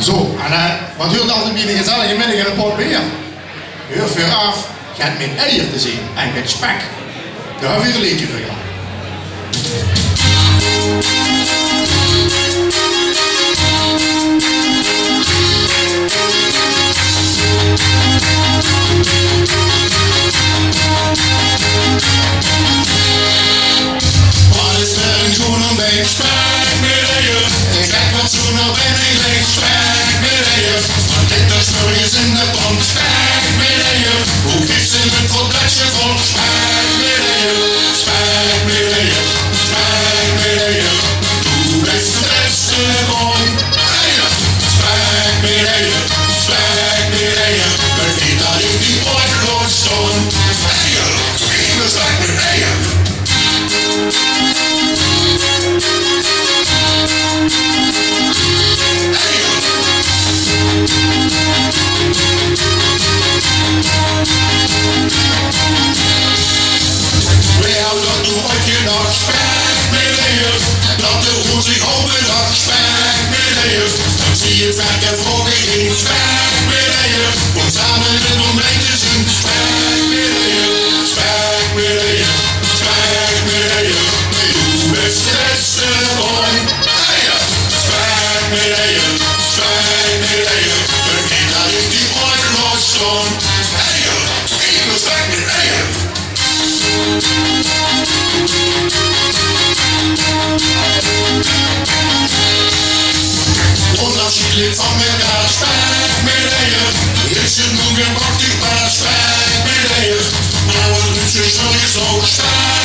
Zo, en wat duurt altijd bij de gezellige middag in een pot bier? Heel veel af, gaat met eier te zien en met spek. Daar hebben we een liedje voor gedaan. Wat is er een groene week spek met eier? Ik kijk wat zoen op en ik leeg spek met eier. Maar dit is morgens in de pond spek met eier. Hoe kies in het voldetje vol spek met eier? Spek met eier, spek met eier. Doe best het beste gewoon eier. Spek met eier, spek met eier. Maar niet dat ik die ooit rood stond. Eier, ik wil spek met eier. Dat doe ooit je dag spek met eier. Dat de hoen zich overdag spek met eier. Dan zie je vaak en vroeg in spek met eier. Kom samen het ontbijt te zien. Spek met eier, spek met eier, spek met eier. Doe het beste gewoon eier. Spek met eier, spek met eier. Vergeet dat ik die ooit nog stond. Eier, ik wil spek met eier. Onderschiedlich van elkaar spek met eier. Is het nu gemakkelijk maar spek met eier. Maar wat doet je zo spek